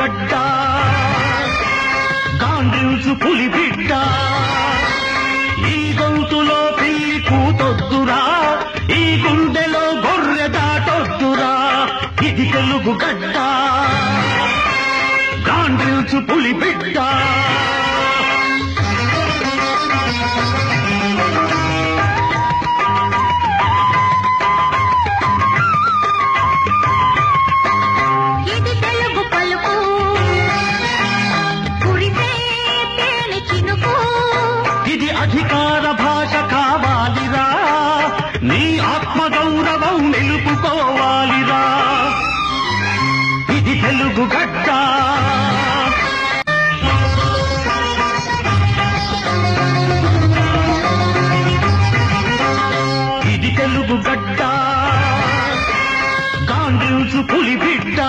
గడ్డ గాండ్రించు పులి బిడ్డ ఈ గొంతులో పిల్లి కూతొద్దురా ఈ గుండెలో గొర్రె దాటొద్దురా ఇది తెలుగు గడ్డ గాండ్రించు పులి బిడ్డ ఇది అధికార భాష కావాలిరా నీ ఆత్మగౌరవం నిలుపుకోవాలిరా ఇది తెలుగు గడ్డ ఇది తెలుగు గడ్డ గాండ్రించు పులి బిడ్డ